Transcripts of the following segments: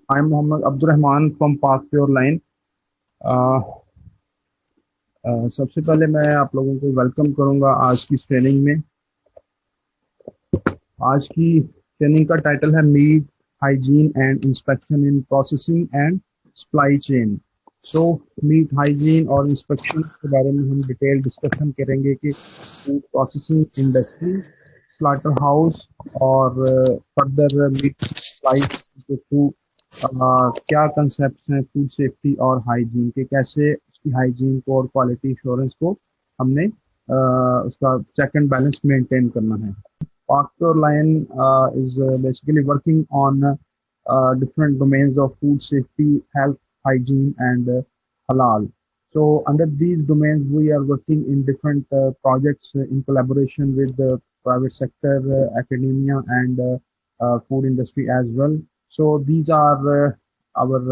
I'm Mohammad Abdurrahman from Park Pure Line. अ, सबसे पहले मैं आप लोगों को वेलकम करूंगा आज की ट्रेनिंग में। आज की ट्रेनिंग का टाइटल है meat hygiene and inspection in processing and supply chain. So meat hygiene और इंस्पेक्शन के बारे में हम डिटेल डिस्कशन करेंगे कि food processing industry, slaughter house और फर्दर मीट सप्लाई के थ्रू क्या कंसेप्ट हैं फूड सेफ्टी और हाइजीन के, कैसे उसकी हाइजीन को और क्वालिटी इंश्योरेंस को हमने उसका चेक एंड बैलेंस मेंटेन करना है। Parkour Line is basically working on different domains of food safety, health, hygiene, and halal. So under these domains, we are working in different projects in collaboration with the private sector, academia, and food industry as well. So these are our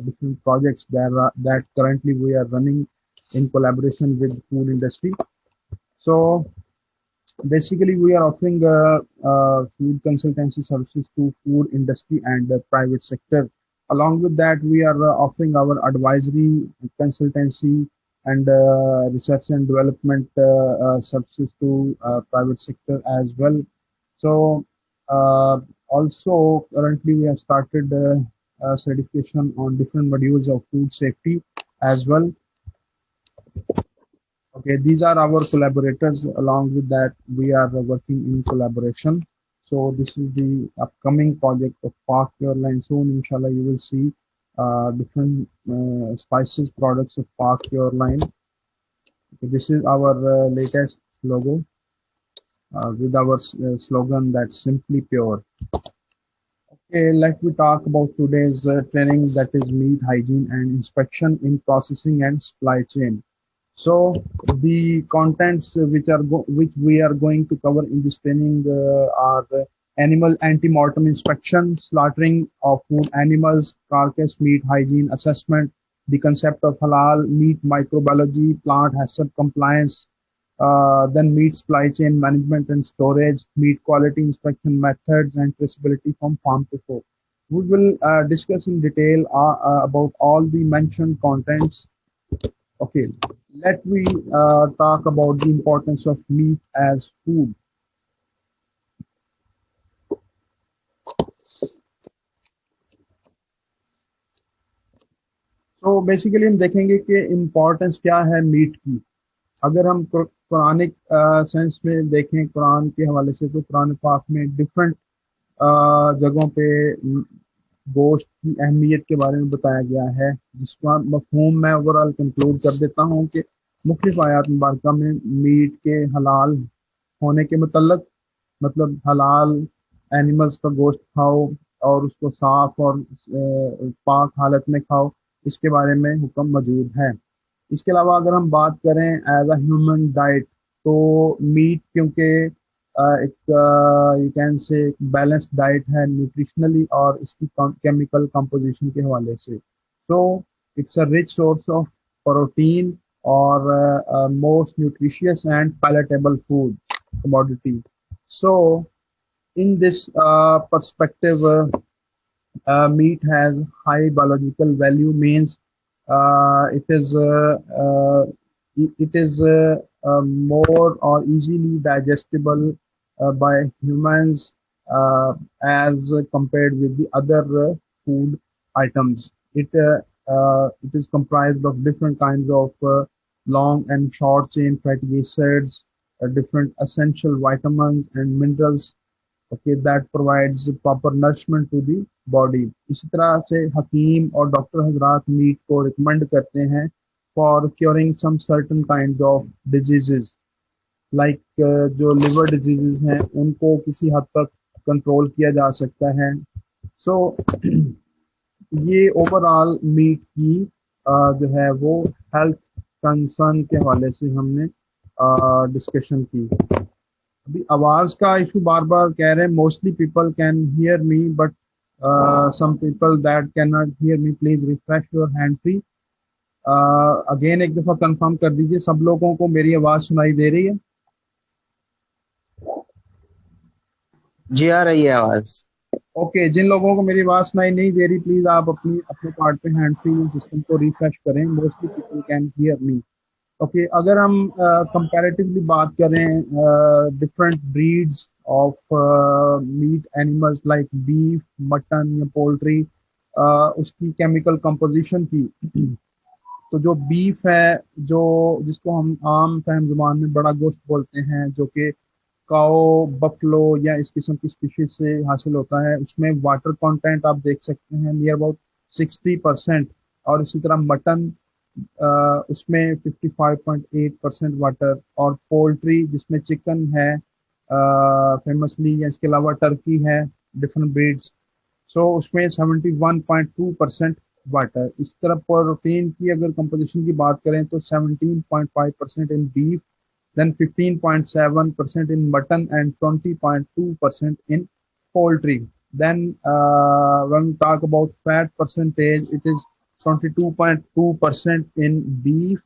different projects that currently we are running in collaboration with food industry. So basically, we are offering food consultancy services to food industry and the private sector. Along with that, we are offering our advisory, consultancy, and research and development services to private sector as well. So, also currently we have started certification on different modules of food safety as well. Okay, these are our collaborators. Along with that, we are working in collaboration. So this is the upcoming project of Park Your Line. Soon, inshallah, you will see different spices products of Park Your Line. Okay, this is our latest logo with our slogan that's simply pure. Okay, let me talk about today's training, that is meat hygiene and inspection in processing and supply chain. So the contents which we are going to cover in this training are animal anti-mortem inspection, slaughtering of food animals, carcass meat hygiene assessment, the concept of halal meat microbiology, plant hazard compliance, then meat supply chain management and storage, meat quality inspection methods and traceability from farm to fork. We will discuss in detail about all the mentioned contents. Okay, let me talk about the importance of meat as food. तो basically हम देखेंगे कि importance क्या है meet की। अगर हम Quranic sense में देखें, कुरान के हवाले से, तो कुरान पाक में डिफरेंट जगहों पे गोश्त की अहमियत के बारे में बताया गया है, जिसका मफहूम मैं ओवरऑल कंक्लूड कर देता हूँ कि मुख्तलिफ आयात मुबारका में मीट के हलाल होने के मतलब हलाल एनिमल्स का गोश्त खाओ और उसको साफ और पाक हालत में खाओ, इसके बारे में हुक्म मौजूद है। इसके अलावा अगर हम बात करें एज अ ह्यूमन डाइट, तो मीट क्योंकि एक you can say balanced diet है न्यूट्रिशनली और इसकी केमिकल कंपोजिशन के हवाले से, तो it's a rich source of protein और most nutritious and palatable food commodity. So in this perspective, meat has high biological value, means it is more or easily digestible by humans as compared with the other food items. It is comprised of different kinds of long and short chain fatty acids, different essential vitamins and minerals, okay, that provides proper nourishment to the body. इसी तरह से हकीम और doctor हजरात meet को recommend करते हैं for curing some certain kind of diseases, like जो liver diseases हैं उनको किसी हद तक कंट्रोल किया जा सकता है। सो ये ओवरऑल मीट की जो है वो हेल्थ कंसर्न के हवाले से हमने डिस्कशन की। अभी आवाज का इशू बार बार कह रहे हैं, mostly people can hear me but some people that can not hear me, please refresh your hand free. Again एक दफा कंफर्म कर दीजिए सब लोगों को मेरी आवाज सुनाई दे रही है। जी आ रही है आवाज। ओके, जिन लोगों को मेरी आवाज सुनाई नहीं दे रही, प्लीज आप अपनी अपने कार्ड पे हैंड फ्री सिस्टम को रिफ्रेश करें। Mostly people can hear me. Okay, अगर हम कंपैरेटिवली बात करें different breeds of meat animals like beef, mutton या पोल्ट्री, उसकी केमिकल कंपोजिशन की, तो जो बीफ है, जो जिसको हम आम फहम जुबान में बड़ा गोश्त बोलते हैं, जो कि काओ, बफलो या इस किस्म की स्पीशीज से हासिल होता है, उसमें वाटर कंटेंट आप देख सकते हैं नियर अबाउट 60%। और इसी तरह मटन, उसमें 55.8% वाटर। और पोल्ट्री जिसमें चिकन है फेमसली, या इसके अलावा टर्की है, डिफरेंट ब्रीड्स, सो उसमें 71.2% वाटर। इस तरह प्रोटीन की अगर कंपोजिशन की बात करें तो 17.5% इन beef, then 15.7% in mutton and 20.2% in poultry. Then when we talk about fat percentage, it is 22.2% in beef,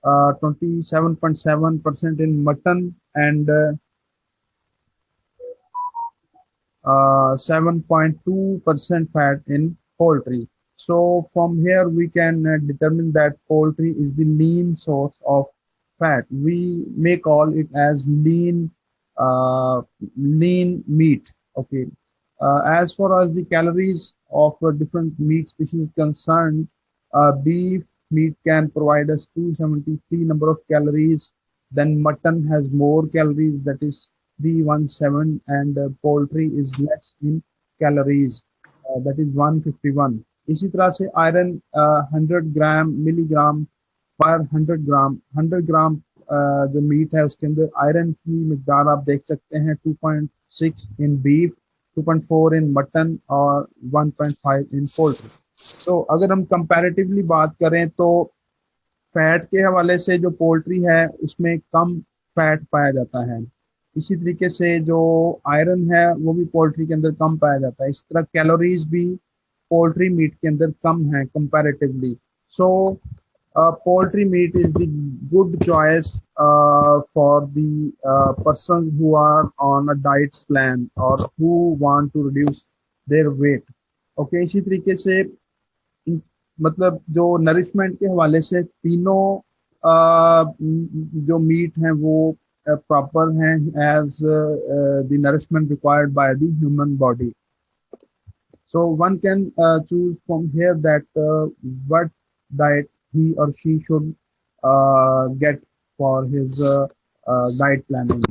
27.7% in mutton, and 7.2% fat in poultry. So from here we can determine that poultry is the lean source of fat. We may call it as lean meat. Okay. As far as the calories of different meat species concerned, beef meat can provide us 273 number of calories. Then mutton has more calories, that is 317, and poultry is less in calories, that is 151. इसी तरह से iron 100 gram milligram पर 100 ग्राम, 100 ग्राम जो meet है उसके अंदर iron की मिकदार आप देख सकते हैं 2.6 इन बीफ, 2.4 इन मटन और 1.5 इन पोल्ट्री। तो अगर हम कंपैरेटिवली बात करें तो फैट के हवाले से जो पोल्ट्री है उसमें कम फैट पाया जाता है। इसी तरीके से जो आयरन है वो भी पोल्ट्री के अंदर कम पाया जाता है। इस तरह कैलोरीज भी पोल्ट्री मीट के अंदर कम है comparatively. So poultry meat is the good choice for the persons who are on a diet plan or who want to reduce their weight. Okay, इसी तरीके से मतलब जो नरिशमेंट के हवाले से तीनों जो मीट हैं वो प्रॉपर हैं as the nourishment required by the human body. So one can choose from here that what diet he or she should get for his diet planning.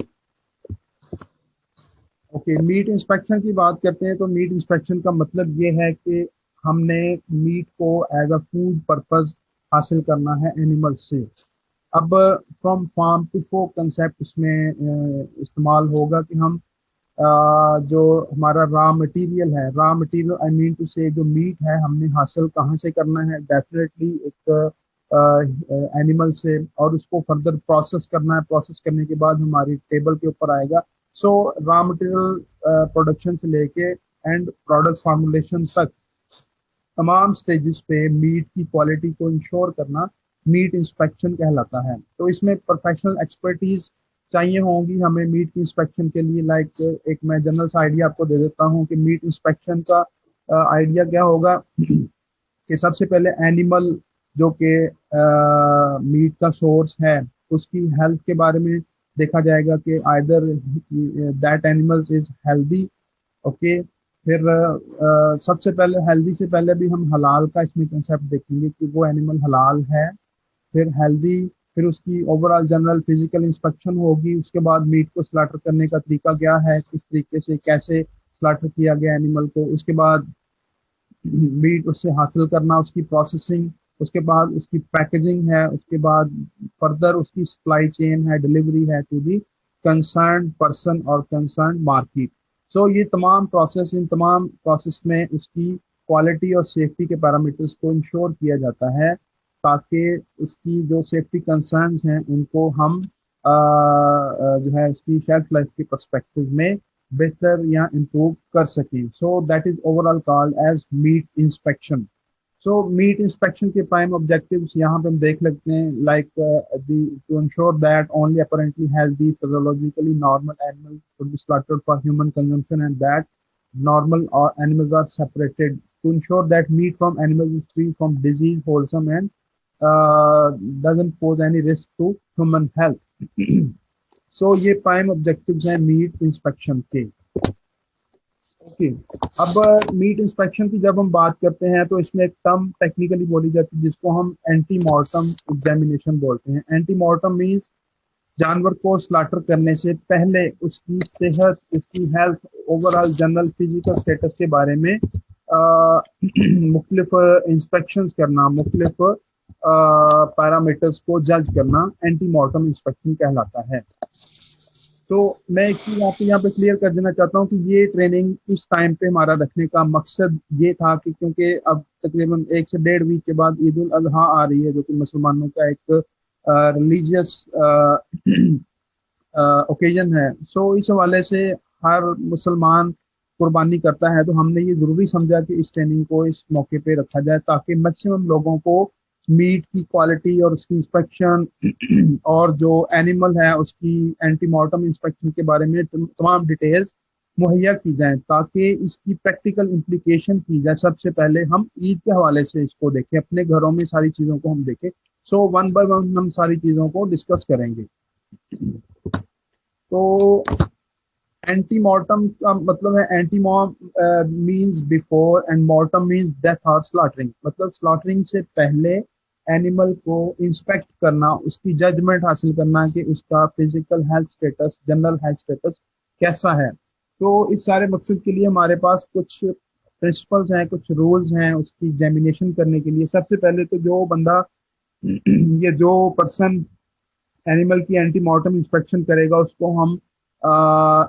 Okay, meat inspection की बात करते हैं तो meet inspection का मतलब ये है कि हमने मीट को एज अ फूड पर्पस हासिल करना है एनिमल्स से। अब from farm to fork concept इसमें इस्तेमाल होगा कि हम जो हमारा raw material I mean to say जो मीट है हमने हासिल कहाँ से करना है, डेफिनेटली एक एनिमल से, और उसको फर्दर प्रोसेस करना है। प्रोसेस करने के बाद हमारी टेबल के ऊपर आएगा। सो रॉ मटेरियल प्रोडक्शन से लेके एंड प्रोडक्ट फॉर्मुलेशन तक तमाम स्टेजेस पे मीट की क्वालिटी को इंश्योर करना मीट इंस्पेक्शन कहलाता है। तो इसमें प्रोफेशनल एक्सपर्टीज चाहिए होंगी हमें मीट की इंस्पेक्शन के लिए। लाइक एक मैं जनरल सा आइडिया आपको दे देता हूँ कि मीट इंस्पेक्शन का आइडिया क्या होगा कि सबसे पहले एनिमल जो कि मीट का सोर्स है उसकी हेल्थ के बारे में देखा जाएगा कि either that animal is healthy. Okay, फिर सबसे पहले हेल्दी से पहले भी हम हलाल का इसमें कंसेप्ट देखेंगे कि वो एनिमल हलाल है, फिर हेल्दी, फिर उसकी ओवरऑल जनरल फिजिकल इंस्पेक्शन होगी। उसके बाद मीट को स्लाटर करने का तरीका क्या है, किस तरीके से कैसे स्लाटर किया गया एनिमल को, उसके बाद मीट उससे हासिल करना, उसकी प्रोसेसिंग, उसके बाद उसकी पैकेजिंग है, उसके बाद फर्दर उसकी सप्लाई चेन है, डिलीवरी है टू दी कंसर्न पर्सन और कंसर्न मार्केट। सो ये तमाम प्रोसेस, इन तमाम प्रोसेस में उसकी क्वालिटी और सेफ्टी के पैरामीटर्स को इंश्योर किया जाता है ताकि उसकी जो सेफ्टी कंसर्न्स हैं उनको हम जो है उसकी शेल्फ लाइफ के पर्सपेक्टिव में बेहतर या इम्प्रूव कर सकें। So that is overall called as meat inspection. So meat inspection के प्राइम ऑब्जेक्टिव्स यहाँ पे हम देख लेते हैं, like to ensure that only apparently healthy physiologically normal animal should be slaughtered for human consumption, and that normal or animals are separated to ensure that meat from animals is free from disease, wholesome, and doesn't pose any risk to human health. So ये prime objectives हैं meet inspection के। Okay, अब meet inspection की जब हम बात करते हैं तो इसमें एक टर्म टेक्निकली बोली जाती है जिसको हम एंटी मॉर्टम एग्जामिनेशन बोलते हैं। एंटी मॉर्टम मीन्स जानवर को स्लाटर करने से पहले उसकी सेहत, उसकी health, overall general physical status के बारे में मुख्तलिफ इंस्पेक्शंस करना, मुख्तलिफ पैरामीटर्स को जज करना एंटी मॉर्टम इंस्पेक्शन कहलाता है। तो मैं एक चीज आपको यहाँ पे क्लियर कर देना चाहता हूँ कि ये ट्रेनिंग इस टाइम पे हमारा रखने का मकसद ये था कि क्योंकि अब तकरीबन 1 से 1.5 वीक के बाद ईद उल अजहा आ रही है, जो कि मुसलमानों का एक रिलीजियस ओकेजन है। सो इस हवाले से हर मुसलमान कुर्बानी करता है, तो हमने ये जरूरी समझा कि इस ट्रेनिंग को इस मौके पे रखा जाए ताकि मैक्सिमम लोगों को मीट की क्वालिटी और उसकी इंस्पेक्शन और जो एनिमल है उसकी एंटीमॉर्टम इंस्पेक्शन के बारे में तमाम डिटेल्स मुहैया की जाए, ताकि इसकी प्रैक्टिकल इम्प्लीकेशन की जाए। सबसे पहले हम ईद के हवाले से इसको देखें, अपने घरों में सारी चीज़ों को हम देखें। सो वन बाय वन हम सारी चीज़ों को डिस्कस करेंगे। तो एंटी मॉर्टम का मतलब है, anti means before and mortem means death और स्लॉटरिंग। मतलब स्लॉटरिंग से पहले एनिमल को इंस्पेक्ट करना, उसकी जजमेंट हासिल करना कि उसका physical health status, general health status कैसा है। तो इस सारे मकसद के लिए हमारे पास कुछ प्रिंसिपल्स हैं, कुछ रूल्स हैं उसकी एग्जामिनेशन करने के लिए। सबसे पहले तो जो बंदा ये जो पर्सन एनिमल की एंटी मॉर्टम इंस्पेक्शन करेगा उसको हम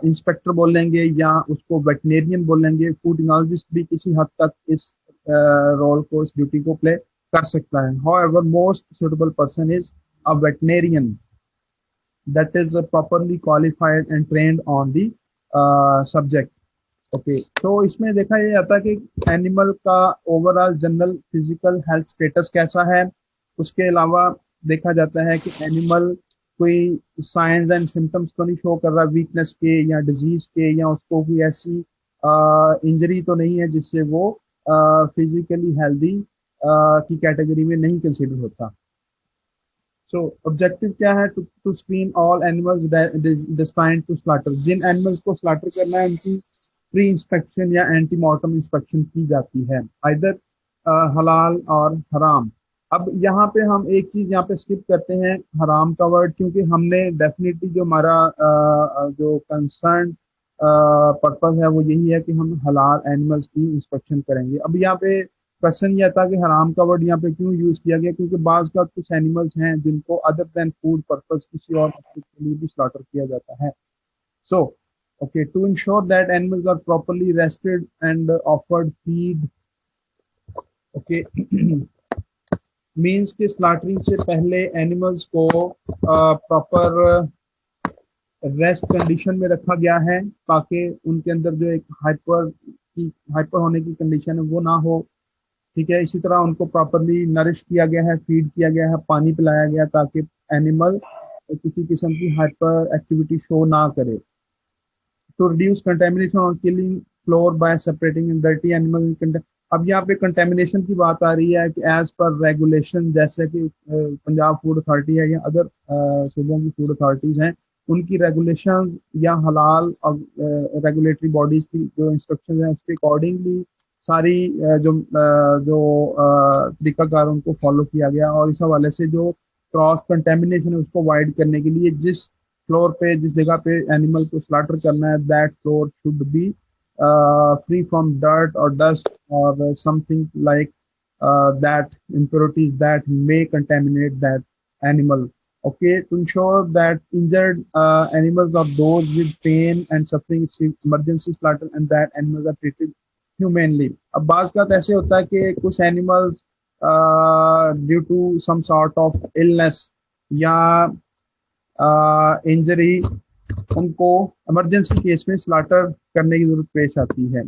इंस्पेक्टर बोलेंगे या उसको वेटनेरियन बोलेंगे। फूड टेक्नोलॉजिस्ट भी किसी हद तक इस रोल को, इस ड्यूटी को प्ले कर सकता है। However most suitable person is a veterinarian that is properly qualified and trained on the subject. Okay, तो इसमें देखा यह जाता है कि एनिमल का overall general physical health status कैसा है। उसके अलावा देखा जाता है कि एनिमल कोई साइंस एंड सिम्टम्स तो नहीं शो कर रहा वीकनेस के या डिजीज के, या उसको कोई ऐसी इंजरी तो नहीं है जिससे वो फिजिकली हेल्दी की कैटेगरी में नहीं कंसिडर होता। सो ऑब्जेक्टिव क्या है? To screen all animals destined to slaughter. जिन एनिमल्स को स्लॉटर करना है उनकी प्री इंस्पेक्शन या एंटी मॉर्टम इंस्पेक्शन की जाती है, आइदर हलाल और हराम। अब यहाँ पे हम एक चीज यहाँ पे स्किप करते हैं, हराम का वर्ड, क्योंकि हमने डेफिनेटली जो हमारा जो कंसर्न पर्पस है वो यही है कि हम हलाल एनिमल्स की इंस्पेक्शन करेंगे। अब यहाँ पे क्वेश्चन ये आता कि हराम का वर्ड यहाँ पे क्यों यूज किया गया, क्योंकि बाज का कुछ एनिमल्स हैं जिनको अदर देन फूड पर्पस किसी और मकसद के लिए भी स्लॉटर किया जाता है। So okay, to ensure that animals are properly rested and offered feed. Okay, means कि स्लॉटरिंग से पहले एनिमल्स को प्रॉपर रेस्ट कंडीशन में रखा गया है ताकि उनके अंदर जो एक हाइपर होने की कंडीशन है वो ना हो। ठीक है, इसी तरह उनको प्रॉपरली नरिश किया गया है, फीड किया गया है, पानी पिलाया गया ताकि एनिमल किसी किस्म की हाइपर एक्टिविटी शो ना करे। टू रिड्यूस कंटेमिनेशन और killing floor bye separating dirty animal. अब यहाँ पे कंटेमिनेशन की बात आ रही है कि एज पर रेगुलेशन, जैसे कि पंजाब फूड अथॉरिटी है या अदर सूबों की फूड अथॉरिटीज हैं, उनकी रेगुलेशन या हलाल और रेगुलेटरी बॉडीज की जो इंस्ट्रक्शन है उसके अकॉर्डिंगली सारी जो तरीकाकार उनको फॉलो किया गया। और इस हवाले से जो क्रॉस कंटेमिनेशन है उसको अवॉइड करने के लिए जिस फ्लोर पे, जिस जगह पे एनिमल को स्लॉटर करना है, that floor should be free from dirt or dust or something like that impurities that may contaminate that animal. Okay, to ensure that injured animals or those with pain and suffering emergency slaughter and that animals are treated humanely. अब बाज़ का ऐसे होता है कि कुछ animals due to some sort of illness या injury उनको इमरजेंसी केस में स्लॉटर करने की जरूरत पेश आती है।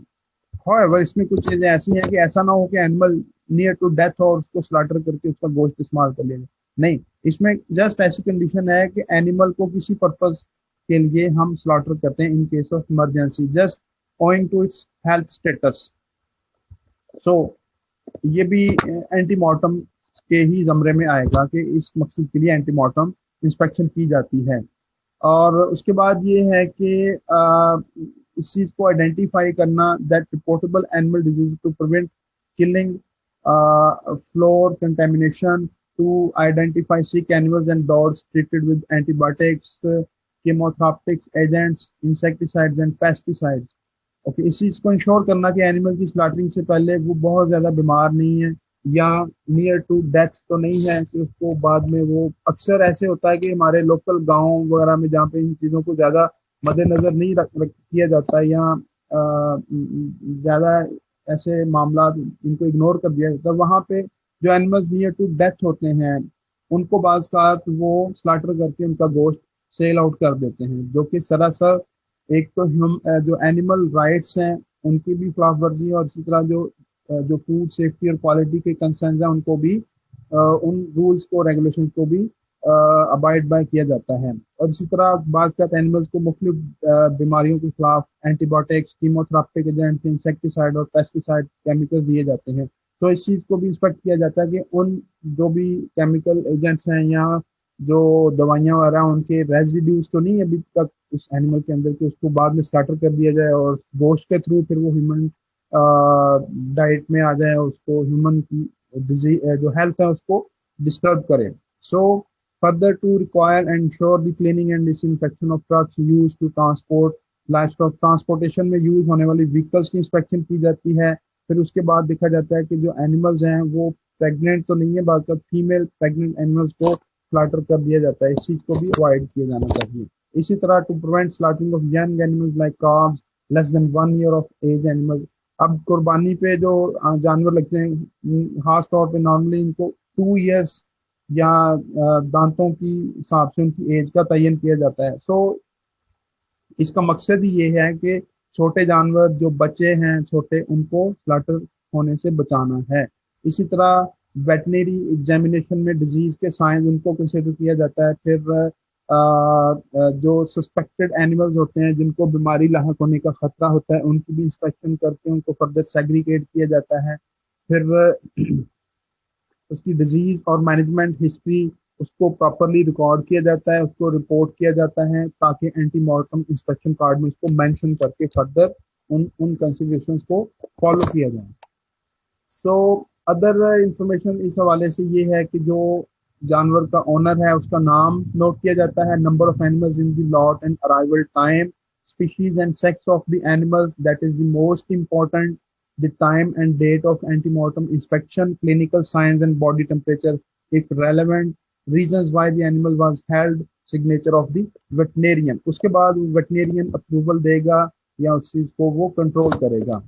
हाउएवर इसमें कुछ चीजें ऐसी हैं कि ऐसा ना हो कि एनिमल नियर टू डेथ हो और उसको स्लॉटर करके उसका गोश्त इस्तेमाल कर लेंगे, नहीं। इसमें जस्ट ऐसी कंडीशन है कि एनिमल को किसी पर्पज के लिए हम स्लॉटर करते हैं in case of emergency. Just owing to its health status. So ये भी एंटीमॉर्टम के ही जमरे में आएगा कि इस मकसद के लिए एंटीमॉर्टम इंस्पेक्शन की जाती है। और उसके बाद ये है कि इस चीज को आइडेंटिफाई करना that reportable animal disease to prevent killing floor contamination, to identify sick animals and dogs treated with antibiotics, chemotherapeutics agents, insecticides and pesticides। Okay, इस चीज को इंश्योर करना कि एनिमल की स्लॉटरिंग से पहले वो बहुत ज्यादा बीमार नहीं है या नियर टू डेथ तो नहीं है कि उसको बाद में वो, अक्सर ऐसे होता है कि हमारे लोकल गांव वगैरह में जहाँ पे इन चीजों को ज्यादा मद्देनजर नहीं किया जाता है या ज्यादा ऐसे मामला इनको इग्नोर कर दिया जाता है, वहां पे जो एनिमल्स नियर टू डेथ होते हैं उनको बाज का वो स्लाटर करके उनका गोश्त सेल आउट कर देते हैं, जो कि सरासर एक तो हम जो एनिमल राइट्स हैं उनकी भी खिलाफ वर्जी है, और इसी तरह जो फूड सेफ्टी और क्वालिटी के कंसर्न हैं उनको भी उन रूल्स को रेगुलेशन को भी अबाइड बाय किया जाता है। और इसी तरह बाज़ एनिमल्स को मुख्तलिफ बीमारियों के खिलाफ एंटीबायोटिक्स, कीमोथेरापिक एजेंट्स, इंसेक्टिसाइड और पेस्टिसाइड केमिकल दिए जाते हैं। तो इस चीज़ को भी इंस्पेक्ट किया जाता है कि उन जो भी केमिकल एजेंट्स हैं या जो दवाइयाँ वगैरह उनके रेजिड्यूज तो नहीं अभी तक उस एनिमल के अंदर के उसको बाद में स्टार्टर कर दिया जाए और गोश्त के थ्रू फिर वो ह्यूमन डाइट में आ जाए, उसको ह्यूमन की डिजीज जो हेल्थ है उसको डिस्टर्ब करे। So further to require and ensure the cleaning and disinfection of trucks use to transport livestock, transportation में यूज होने वाली व्हीकल्स की इंस्पेक्शन की जाती है। फिर उसके बाद देखा जाता है कि जो एनिमल्स हैं वो प्रेग्नेंट तो नहीं है, बाकी फीमेल प्रेग्नेंट एनिमल्स को स्लाटर कर दिया जाता है। इस चीज को भी अवॉइड किया जाना चाहिए। इसी तरह to prevent slaughtering of young animals like calves, less than 1 year of age animals. अब कुर्बानी पे जो जानवर लगते हैं खास तौर पे नॉर्मली इनको 2 years या दांतों की हिसाब से उनकी एज का तयन किया जाता है। सो इसका मकसद ही ये है कि छोटे जानवर जो बच्चे हैं छोटे उनको स्लाटर होने से बचाना है। इसी तरह वेटनरी एग्जामिनेशन में डिजीज के साइंस उनको कंसिडर किया जाता है। फिर जो सस्पेक्टेड एनिमल्स होते हैं जिनको बीमारी लाहक होने का खतरा होता है उनकी भी इंस्पेक्शन करके उनको फर्दर सेग्रीगेट किया जाता है। फिर उसकी डिजीज और मैनेजमेंट हिस्ट्री उसको प्रॉपरली रिकॉर्ड किया जाता है, उसको रिपोर्ट किया जाता है ताकि एंटीमॉर्टम इंस्पेक्शन कार्ड में उसको मेंशन करके फर्दर उन कंसिडरेशंस को फॉलो किया जाए। सो अदर इंफॉर्मेशन इस हवाले से ये है कि जो जानवर का ओनर है उसका नाम नोट किया जाता है, number of animals in the lot and arrival time, species and sex of the animals, that is the most important, the time and date of antemortem inspection, clinical signs and body temperature if relevant, reasons why the animal was held, signature of the veterinarian। उसके बाद veterinarian approval देगा या उस चीज को वो control करेगा।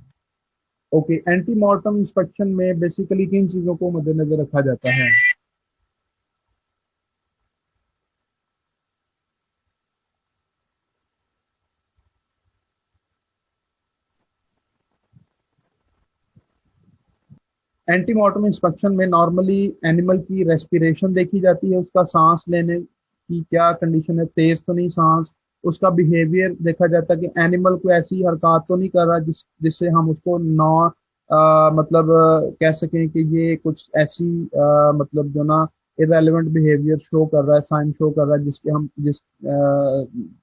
Okay, antemortem inspection में बेसिकली किन चीजों को मद्देनजर रखा जाता है? एंटीमॉर्टम इंस्पेक्शन में नॉर्मली एनिमल की रेस्पिरेशन देखी जाती है, उसका सांस लेने की क्या कंडीशन है, तेज तो नहीं सांस, उसका बिहेवियर देखा जाता है कि एनिमल को ऐसी हरकत तो नहीं कर रहा जिससे हम उसको नॉ मतलब कह सकें कि ये कुछ ऐसी मतलब जो ना इरेलीवेंट बिहेवियर शो कर रहा है, साइन शो कर रहा है जिसके हम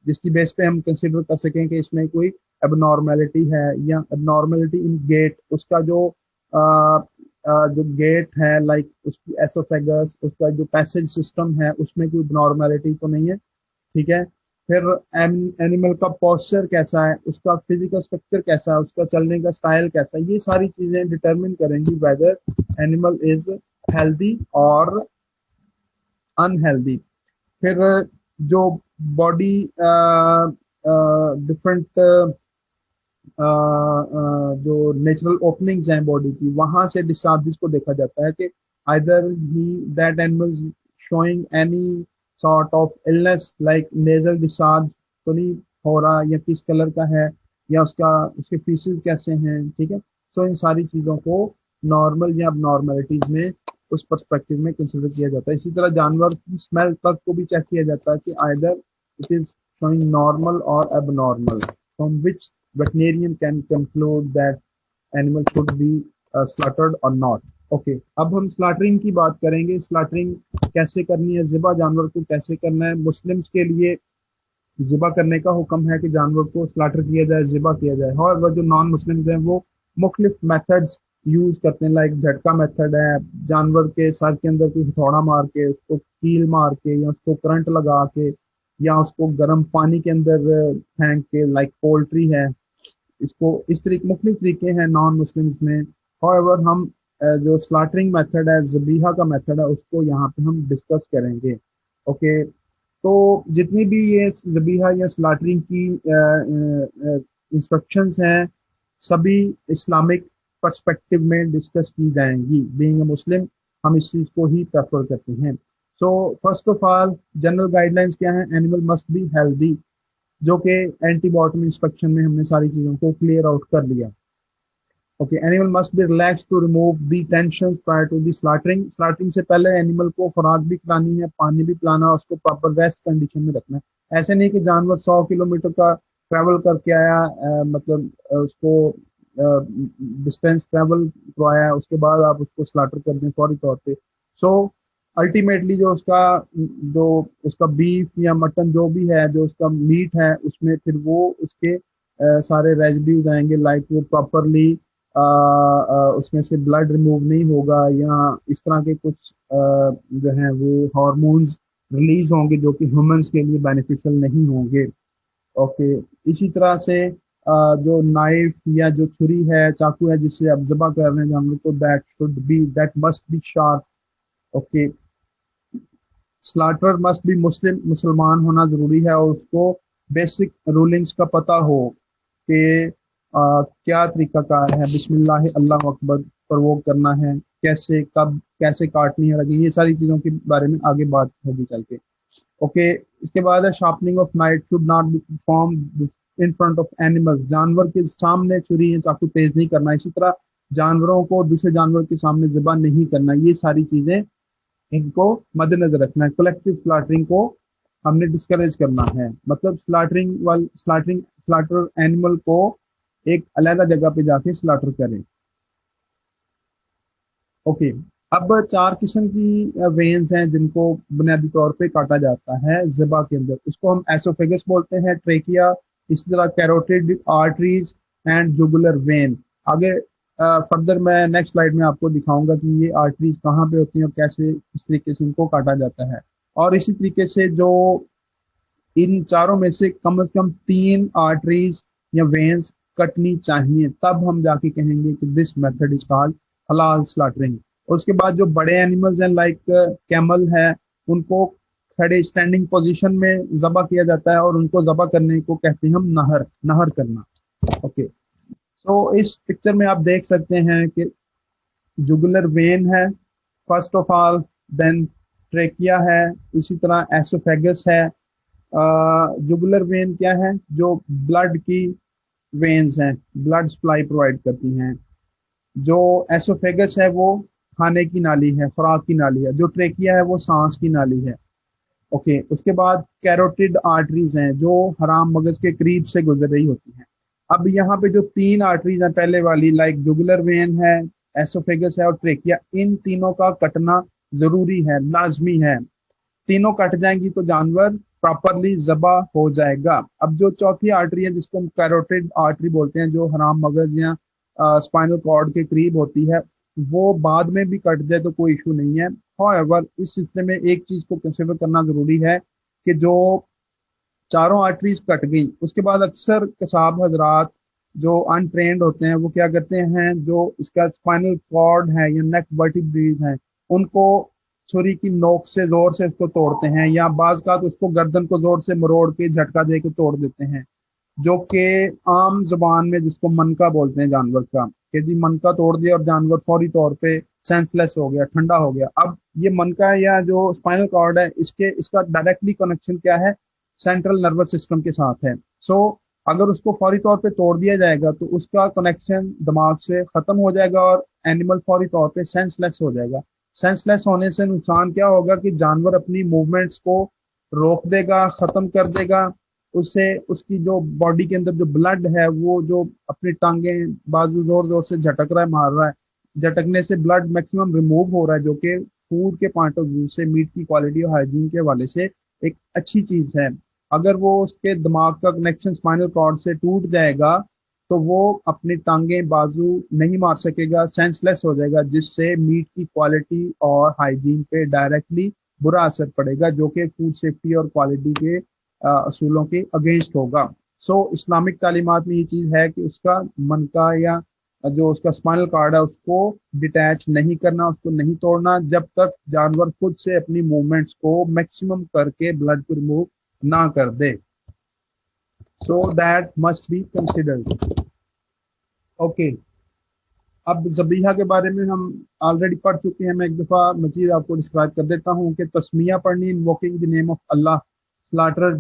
जिसकी बेस पे हम कंसिडर कर सकें कि इसमें कोई एबनॉर्मेलिटी है। या एबनॉर्मेलिटी इन गेट, उसका जो गेट है लाइक उसकी एसोफेगस, उसका जो पैसेज सिस्टम है उसमें कोई नॉर्मैलिटी तो नहीं है, ठीक है। फिर एनिमल का पोस्चर कैसा है, उसका फिजिकल स्ट्रक्चर कैसा है, उसका चलने का स्टाइल कैसा है, ये सारी चीजें डिटरमिन करेंगी वेदर एनिमल इज हेल्दी और अनहेल्दी। फिर जो बॉडी डिफरेंट जो नेचुरल ओपनिंग्स हैं बॉडी की वहां से डिस्चार्जेस को देखा जाता है कि either he that animals showing any sort of illness like nasal discharge तो नहीं हो रहा, या किस कलर का है, या उसके फीसेस कैसे हैं, ठीक है। सो इन सारी चीजों को नॉर्मल या अबनॉर्मलिटीज में उस पर्सपेक्टिव में कंसिडर किया जाता है। इसी तरह जानवर की स्मेल तक को भी चेक किया जाता है कि either it is showing normal और abnormal, from which veterinarian can conclude that animal should be slaughtered or not. Okay अब हम स्लाटरिंग की बात करेंगे। स्लाटरिंग कैसे करनी है, ज़िबा जानवर को कैसे करना है। मुस्लिम्स के लिए ज़िबा करने का हुक्म है कि जानवर को स्लाटर किया जाए, ज़िबा किया जाए। और जो नॉन मुस्लिम्स हैं वो मुख्तलिफ मेथड्स यूज करते हैं, लाइक झटका मेथड है, जानवर के सर के अंदर कोई हथौड़ा मार के, उसको कील मार के, या उसको करंट लगा के, या उसको गर्म पानी के अंदर फेंक के, लाइक पोल्ट्री है। इसको इस तरीके मुख्तलिफ तरीके हैं नॉन मुस्लिम्स में। हाउएवर हम जो स्लाटरिंग मेथड है, ज़बीहा का मेथड है, उसको यहाँ पे हम डिस्कस करेंगे। ओके तो जितनी भी ये ज़बीहा या स्लाटरिंग की इंस्ट्रक्शंस हैं, सभी इस्लामिक पर्सपेक्टिव में डिस्कस की जाएंगी। बीइंग अ मुस्लिम हम इस चीज़ को ही प्रेफर करते हैं। So first of all general guidelines क्या है, एनिमल मस्ट बी हेल्दी, जो कि एंटी बॉटम इंस्पेक्शन में हमने सारी चीज़ों को क्लियर आउट कर लिया। Okay animal must be relax to remove the tension prior to the slaughtering. Slaughtering से पहले एनिमल को खुराक भी खिलानी है, पानी भी पिलाना, उसको प्रॉपर रेस्ट कंडीशन में रखना है। ऐसे नहीं कि जानवर 100 किलोमीटर का ट्रैवल करके आया, मतलब उसको डिस्टेंस ट्रैवल करवाया, उसके बाद आप उसको स्लाटर कर दें फौरी तौर पे। सो अल्टीमेटली जो उसका बीफ या मटन जो भी है, जो उसका मीट है, उसमें फिर वो उसके सारे रेजिड्यूज आएंगे, लाइक वो प्रॉपरली उसमें से ब्लड रिमूव नहीं होगा, या इस तरह के कुछ जो है वो हार्मोन्स रिलीज होंगे जो कि ह्यूमंस के लिए बेनिफिशियल नहीं होंगे। ओके इसी तरह से जो नाइफ या जो छुरी है, चाकू है, जिससे आप ज़बह कर रहे हैं जानवर को, that must B sharp. Okay slaughter must be मुसलमान होना जरूरी है, और उसको बेसिक रूलिंग्स का पता हो कि क्या तरीकाकार है, बिस्मिल्लाह अल्लाह अकबर पर वो करना है, कैसे कब कैसे काटनी है लगी, ये सारी चीज़ों के बारे में आगे बात होगी चल के। ओके इसके बाद है sharpening of knife should not be perform in front of animals. जानवर के सामने छुरी या चाकू तेज नहीं करना। इसी तरह जानवरों को दूसरे जानवर के सामने ज़िबा नहीं करना। ये सारी चीज़ें इनको मद्देनजर रखना है। कलेक्टिव स्लाटरिंग को हमने डिस्करेज करना है, मतलब स्लाटर एनिमल को एक अलग जगह पे जाके स्लाटर करें। ओके अब 4 किस्म की वेन्स हैं जिनको बुनियादी तौर पे काटा जाता है ज़िबा के अंदर। इसको हम एसोफेगस बोलते हैं, ट्रेकिया, इसी तरह carotid arteries and jugular vein. आगे फर्दर मैं नेक्स्ट स्लाइड में आपको दिखाऊंगा कि ये आर्टरीज कहाँ पे होती हैं और कैसे इस तरीके से इनको काटा जाता है। और इसी तरीके से जो इन चारों में से कम 3 आर्टरीज या वेन्स कटनी चाहिए, तब हम जाके कहेंगे कि दिस मेथड इज कॉल्ड हलाल स्लाटरिंग। उसके बाद जो बड़े एनिमल्स हैं, लाइक कैमल है, उनको खड़े स्टैंडिंग पोजीशन में ज़बह किया जाता है, और उनको ज़बह करने को कहते हैं हम नहर करना। ओके तो इस पिक्चर में आप देख सकते हैं कि जुगुलर वेन है first of all, then trachea है, इसी तरह एसोफेगस है। जुगुलर वेन क्या है, जो ब्लड की वेन्स हैं, ब्लड सप्लाई प्रोवाइड करती हैं। जो एसोफेगस है वो खाने की नाली है, खुराक की नाली है। जो ट्रेकिया है वो सांस की नाली है। ओके उसके बाद कैरोटिड आर्टरीज हैं जो हराम मगज के करीब से गुजर रही होती हैं। अब यहाँ पे जो 3 आर्टरीज हैं, पहले वाली लाइक जुगुलर वेन है, एसोफेगस है और ट्रेकिया, इन तीनों का कटना जरूरी है, लाजमी है। तीनों कट जाएंगी तो जानवर प्रॉपरली ज़बा हो जाएगा। अब जो चौथी आर्टरी है जिसको हम कैरोटिड आर्टरी बोलते हैं, जो हराम मगज या स्पाइनल कॉर्ड के करीब होती है, वो बाद में भी कट जाए तो कोई इशू नहीं है। हाउएवर इस सिलसिले में एक चीज को कंसिडर करना जरूरी है कि जो चारों आर्टरीज कट गई, उसके बाद अक्सर कसाब हजरात जो अनट्रेंड होते हैं वो क्या करते हैं, जो इसका स्पाइनल कॉर्ड है या नेक वर्टिब्रेज है, उनको छुरी की नोक से जोर से उसको तोड़ते हैं, या बाज का तो उसको गर्दन को जोर से मरोड़ के झटका दे के तोड़ देते हैं, जो कि आम जुबान में जिसको मनका बोलते हैं जानवर का, कि जी मनका तोड़ दिया और जानवर फौरी तौर पे सेंसलेस हो गया, ठंडा हो गया। अब ये मनका या जो स्पाइनल कॉर्ड है, इसका डायरेक्टली कनेक्शन क्या है, सेंट्रल नर्वस सिस्टम के साथ है। सो अगर उसको फौरी तौर पे तोड़ दिया जाएगा तो उसका कनेक्शन दिमाग से खत्म हो जाएगा और एनिमल फौरी तौर पे सेंसलेस हो जाएगा। सेंसलेस होने से नुकसान क्या होगा कि जानवर अपनी मूवमेंट्स को रोक देगा, खत्म कर देगा, उससे उसकी जो बॉडी के अंदर जो ब्लड है वो जो अपनी टांगें बाजू जोर जोर से झटक रहा है, मार रहा है, झटकने से ब्लड मैक्सिमम रिमूव हो रहा है, जो कि फूड के पॉइंट ऑफ व्यू से, मीट की क्वालिटी और हाइजीन के हवाले से एक अच्छी चीज है। अगर वो उसके दिमाग का कनेक्शन स्पाइनल कॉर्ड से टूट जाएगा तो वो अपनी टांगें बाजू नहीं मार सकेगा, सेंसलेस हो जाएगा, जिससे मीट की क्वालिटी और हाइजीन पे डायरेक्टली बुरा असर पड़ेगा, जो कि फूड सेफ्टी और क्वालिटी के असूलों के अगेंस्ट होगा। सो इस्लामिक तालीमात में ये चीज़ है कि उसका मनका या जो उसका स्पाइनल कार्ड है उसको डिटैच नहीं करना, उसको नहीं तोड़ना, जब तक जानवर खुद से अपनी मूवमेंट्स को मैक्सिमम करके ब्लड को रिमूव ना कर दे। So that must be considered. Okay, अब ज़बीहा के बारे में हम ऑलरेडी पढ़ चुके हैं। मैं एक दफ़ा मजीद आपको डिस्क्राइब कर देता हूँ कि तस्मिया पढ़नी, invoking the name of Allah, slaughter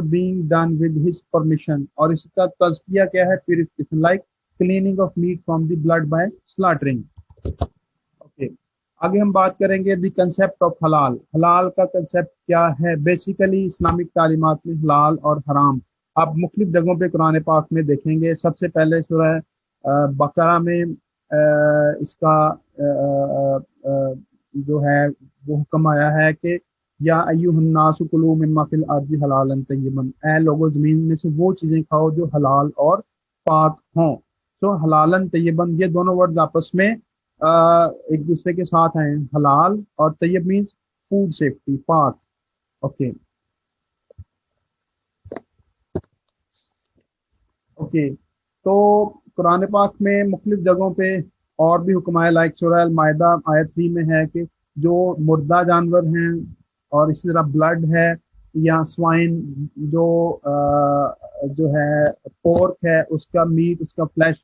being done with his permission, और इसका तज़किया क्या है, purification, like cleaning of meat from the blood by slaughtering. Okay, आगे हम बात करेंगे द कंसेप्ट ऑफ हलाल। हलाल का कंसेप्ट क्या है? बेसिकली इस्लामिक तालीमात में हलाल और हराम आप मुख्तलिफ जगहों पे कुरान पाक में देखेंगे। सबसे पहले सूरह बकरा में इसका जो है वो हुक्म आया है कि या अय्युहन्नासु कुलू मिम्मा फिल अर्दि हलालन तय्यबन, ऐ लोगो जमीन में से वो चीजें खाओ जो हलाल और पाक हों। तो हलालन तय्यबन ये दोनों वर्ड आपस में एक दूसरे के साथ हैं। हलाल और तय्यब मीन्स फूड सेफ्टी, पाक। ओके ओके, तो कुरान पाक में मुख्तलिफ जगहों पे और भी हुक्म है, लाइक सूरह अल माइदा आयत 3 में है कि जो मुर्दा जानवर हैं और इसी तरह ब्लड है या स्वाइन जो जो है पोर्क है, उसका मीट, उसका फ्लैश,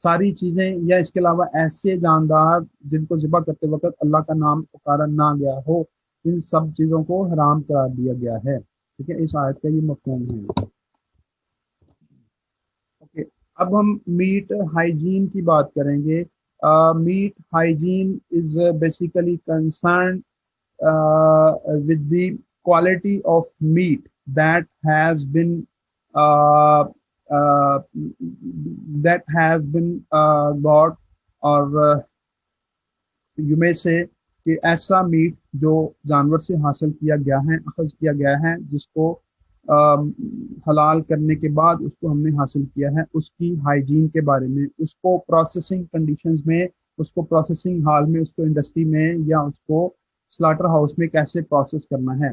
सारी चीजें, या इसके अलावा ऐसे जानदार जिनको ज़िबा करते वक्त अल्लाह का नाम पुकारा ना गया हो, इन सब चीजों को हराम करार दिया गया है। ठीक है, इस आयत का ये मफहूम है। ओके, अब हम मीट हाइजीन की बात करेंगे। Meat hygiene is basically concern with the quality of meat that has been uh, uh, got, और यू मे से कि ऐसा मीट जो जानवर से हासिल किया गया है, अखज किया गया है, जिसको हलाल करने के बाद उसको हमने हासिल किया है, उसकी हाइजीन के बारे में, उसको प्रोसेसिंग कंडीशंस में, उसको प्रोसेसिंग हाल में, उसको इंडस्ट्री में या उसको स्लाटर हाउस में कैसे प्रोसेस करना है,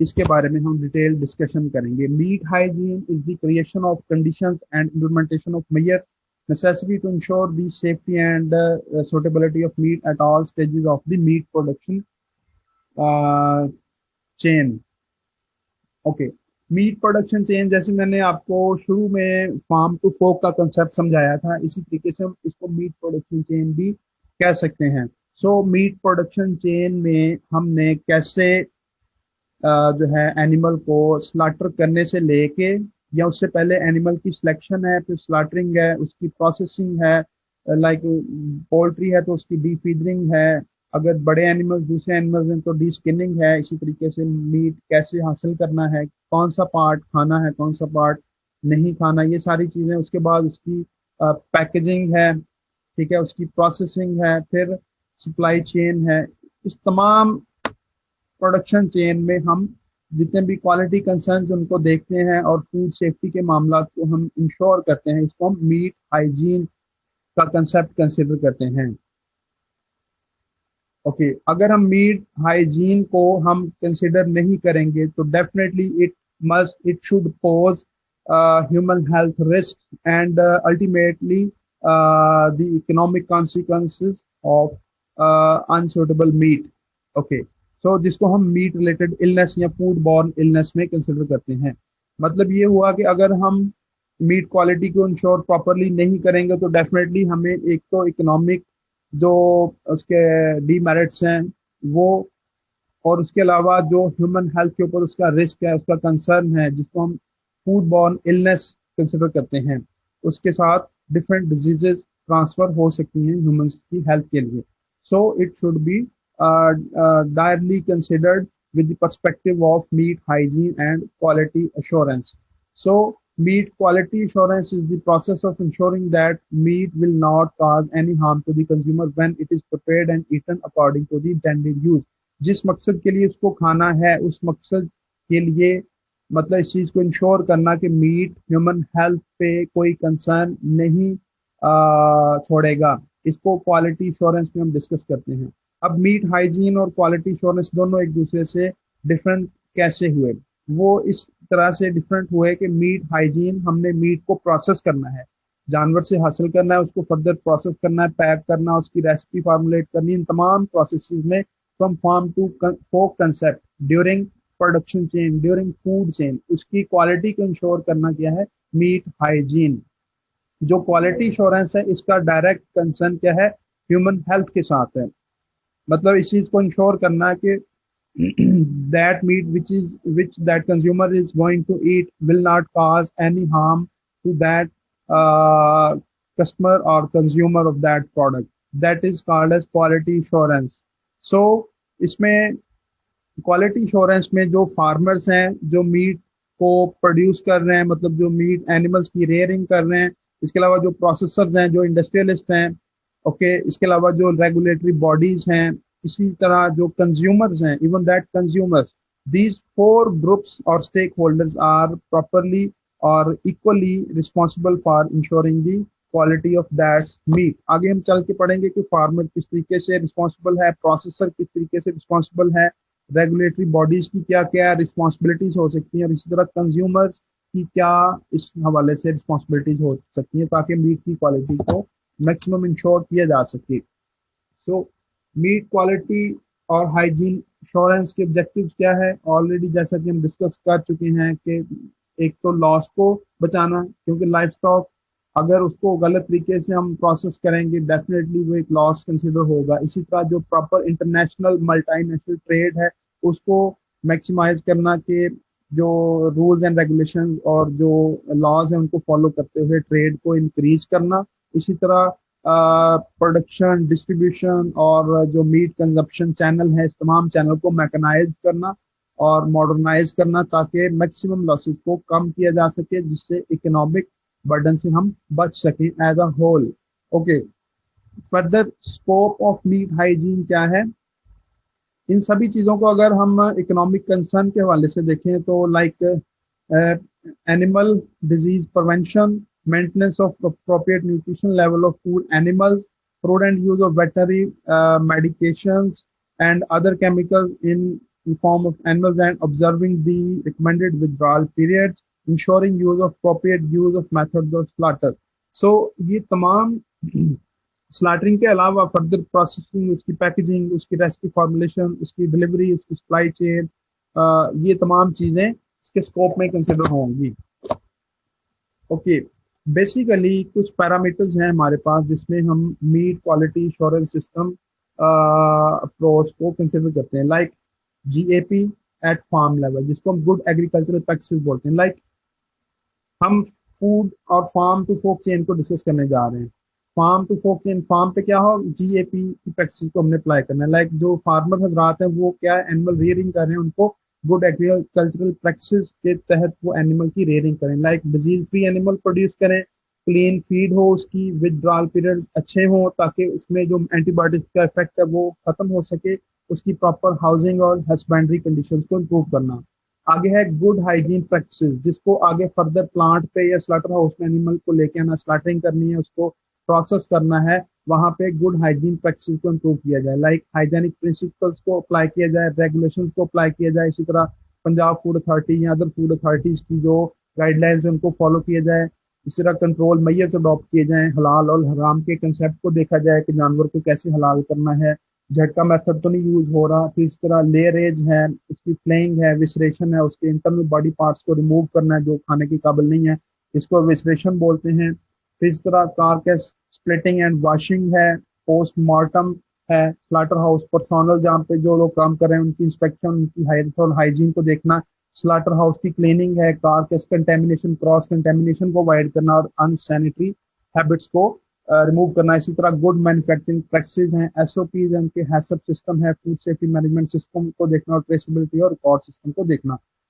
इसके बारे में हम डिटेल डिस्कशन करेंगे। Meat hygiene is the creation of conditions and implementation of measure necessary to ensure the safety and suitability of meat at all stages of the meat production chain. Okay, meat production chain, जैसे मैंने आपको शुरू में farm to फोक का concept समझाया था, इसी तरीके से हम इसको मीट प्रोडक्शन चेन भी कह सकते हैं। सो मीट प्रोडक्शन चेन में हमने कैसे जो है एनिमल को स्लाटर करने से लेके, या उससे पहले एनिमल की सिलेक्शन है, फिर स्लाटरिंग है, उसकी प्रोसेसिंग है, लाइक पोल्ट्री है तो उसकी डी फीडरिंग है, अगर बड़े एनिमल्स दूसरे एनिमल्स हैं तो डी स्किनिंग है, इसी तरीके से मीट कैसे हासिल करना है, कौन सा पार्ट खाना है, कौन सा पार्ट नहीं खाना, ये सारी चीज़ें। उसके बाद उसकी पैकेजिंग है, ठीक है, उसकी प्रोसेसिंग है, फिर सप्लाई चेन है। इस तमाम प्रोडक्शन चेन में हम जितने भी क्वालिटी कंसर्न्स उनको देखते हैं और फूड सेफ्टी के मामला को हम इंश्योर करते हैं, इसको हम मीट हाइजीन का कंसेप्ट कंसिडर करते हैं। ओके, अगर हम मीट हाइजीन को हम कंसिडर नहीं करेंगे तो definitely it should pose human health risk and ultimately the economic consequences of unsuitable meat. Okay, so जिसको हम मीट रिलेटेड इलनेस या फूड बॉर्न इलनेस में कंसिडर करते हैं। मतलब ये हुआ कि अगर हम मीट क्वालिटी को इंश्योर प्रॉपरली नहीं करेंगे तो डेफिनेटली हमें एक तो इकोनॉमिक जो उसके डीमेरिट्स हैं वो, और उसके अलावा जो ह्यूमन हेल्थ के ऊपर उसका रिस्क है, उसका कंसर्न है, जिसको हम फूड बॉर्न इलनेस कंसिडर करते हैं, उसके साथ डिफरेंट डिजीजेस ट्रांसफर हो सकती हैं ह्यूमंस की हेल्थ के लिए। So it should be direly considered with the perspective of meat hygiene and quality assurance. So meat quality assurance is the process of ensuring that meat will not cause any harm to the consumer when it is prepared and eaten according to the intended use. जिस मकसद के लिए उसको खाना है उस मकसद के लिए मतलब इस चीज को इंश्योर करना कि मीट ह्यूमन हेल्थ पे कोई कंसर्न नहीं छोड़ेगा, इसको क्वालिटी इंश्योरेंस में हम डिस्कस करते हैं। अब मीट हाइजीन और क्वालिटी इंश्योरेंस दोनों एक दूसरे से डिफरेंट कैसे हुए? वो इस तरह से डिफरेंट हुए कि मीट हाइजीन हमने मीट को प्रोसेस करना है, जानवर से हासिल करना है, उसको फर्दर प्रोसेस करना है, पैक करना, उसकी रेसिपी फॉर्मुलेट करनी, इन तमाम प्रोसेसेस में from farm to fork concept during production chain, during food chain, उसकी क्वालिटी को इंश्योर करना क्या है? Meat hygiene. जो क्वालिटी इंश्योरेंस है इसका डायरेक्ट कंसर्न क्या है? ह्यूमन हेल्थ के साथ है। मतलब इस चीज को इंश्योर करना है कि that meat which that consumer is going to eat will not cause any harm to that customer or consumer of that product. That is called as quality assurance. So इसमें क्वालिटी इंश्योरेंस में जो farmers हैं जो meet को produce कर रहे हैं, मतलब जो मीट एनिमल्स की रेयरिंग कर रहे हैं, इसके अलावा जो प्रोसेसर्स हैं, जो इंडस्ट्रियलिस्ट हैं, ओके, इसके अलावा जो रेगुलेटरी बॉडीज हैं, इसी तरह जो कंज्यूमर्स हैं, even that consumers, these four groups और स्टेक होल्डर्स आर प्रॉपरली और equally responsible for ensuring the quality of that meat. आगे हम चल के पढ़ेंगे कि फार्मर किस तरीके से रिस्पॉन्सिबल है, प्रोसेसर किस तरीके से रिस्पॉन्सिबल है, रेगुलेटरी बॉडीज की क्या क्या रिस्पॉन्सिबिलिटीज हो सकती हैं, और इसी तरह कंज्यूमर्स की क्या इस हवाले से रिस्पॉन्सिबिलिटीज हो सकती हैं ताकि मीट की क्वालिटी को मैक्सिमम इंश्योर किया जा सके। सो मीट क्वालिटी और हाइजीन इंश्योरेंस के ऑब्जेक्टिव्स क्या है? ऑलरेडी जैसा कि हम डिस्कस कर चुके हैं कि एक तो लॉस को बचाना, क्योंकि लाइफ स्टॉक अगर उसको गलत तरीके से हम प्रोसेस करेंगे डेफिनेटली वो एक लॉस कंसिडर होगा। इसी तरह जो प्रॉपर इंटरनेशनल मल्टीनेशनल ट्रेड है उसको मैक्सिमाइज करना के जो रूल्स एंड रेगुलेशन और जो लॉज हैं उनको फॉलो करते हुए ट्रेड को इंक्रीज करना। इसी तरह प्रोडक्शन, डिस्ट्रीब्यूशन और जो मीट कंजप्शन चैनल है, इस तमाम चैनल को मैकेनाइज करना और मॉडर्नाइज करना ताकि मैक्सिमम लॉसेस को कम किया जा सके, जिससे इकोनॉमिक बर्डन से हम बच सकें as a whole. Okay, further scope of meat hygiene क्या है? इन सभी चीजों को अगर हम इकोनॉमिक कंसर्न के हवाले से देखें तो like animal disease prevention, maintenance of appropriate nutrition level of food animals, prudent use of veterinary medications and other chemicals in the form of animals, and observing the recommended withdrawal periods, ensuring use of appropriate use of methods of slaughter. So ये तमाम slaughtering के अलावा further processing, उसकी packaging, उसकी recipe formulation, उसकी delivery, उसकी supply chain, ये तमाम चीजें इसके स्कोप में कंसिडर होंगी। ओके, बेसिकली कुछ पैरामीटर्स हैं हमारे पास जिसमें हम meat quality insurance system approach को कंसिडर करते हैं, like GAP at farm level, जिसको हम गुड एग्रीकल्चरल प्रैक्टिसेस बोलते हैं। लाइक हम फूड और फार्म टू फोक चेन को डिस्कस करने जा रहे हैं। Farm to fork chain, farm पे क्या हो, जीएपी की प्रैक्टिस को हमने अप्लाई करना है। लाइक जो फार्मर हजरात हैं वो क्या एनिमल रेयरिंग कर रहे हैं, उनको गुड एग्रीकल्चरल प्रैक्टिसेस के तहत वो एनिमल की रेयरिंग करें। Like disease free animal produce करें, क्लीन फीड हो, उसकी विथड्रॉल पीरियड्स अच्छे हो ताकि उसमें जो एंटीबायोटिक्स का इफेक्ट है वो खत्म हो सके, उसकी प्रॉपर हाउसिंग और हस्बेंड्री कंडीशंस को इम्प्रूव करना। आगे है गुड हाइजीन प्रैक्टिसेस, जिसको आगे फर्दर प्लांट पे या स्लॉटर हाउस में एनिमल को लेके आना, स्लॉटरिंग करनी है, उसको प्रोसेस करना है, वहां पे गुड हाइजीन प्रैक्टिसेस को इम्प्रूव किया जाए। लाइक हाइजीनिक प्रिंसिपल्स को अप्लाई किया जाए, रेगुलेशंस को अप्लाई किया जाए। इसी तरह पंजाब फूड अथॉरिटी या अदर फूड अथॉरिटीज की जो गाइडलाइंस है उनको फॉलो किया जाए। इसी तरह कंट्रोल मैयर्स अडॉप्ट किए जाएं, हलाल और हराम के कंसेप्ट को देखा जाए कि जानवर को कैसे हलाल करना है, झटका मेथड तो नहीं यूज हो रहा। फिर इस तरह लेयर एज है, उसकी फ्लेइंग है, विसरेशन है, उसके इंटरनल बॉडी पार्ट्स को रिमूव करना है जो खाने के काबिल नहीं है, इसको विसरेशन बोलते हैं। फिर इस तरह कारकेस स्प्लिटिंग एंड वॉशिंग है, पोस्टमार्टम है, स्लॉटर हाउस पर्सोनल जहाँ पे जो लोग काम कर रहे हैं उनकी इंस्पेक्शन, उनकी हेल्थ और हाइजीन को देखना, स्लॉटर हाउस की क्लीनिंग है, कारकेस कंटेमिनेशन, क्रॉस कंटेमिनेशन को अवॉइड करना और अनसैनिटरी हैबिट्स को रिमूव करना। इसी तरह गुड मैन्युफैक्चरिंग प्रैक्टिसेस हैं, एसओपीज हैं, उनके हैसअप सिस्टम है, फूड सेफ्टी मैनेजमेंट सिस्टम को देखना और ट्रेसेबिलिटी और रिकॉर्ड सिस्टम को देखना।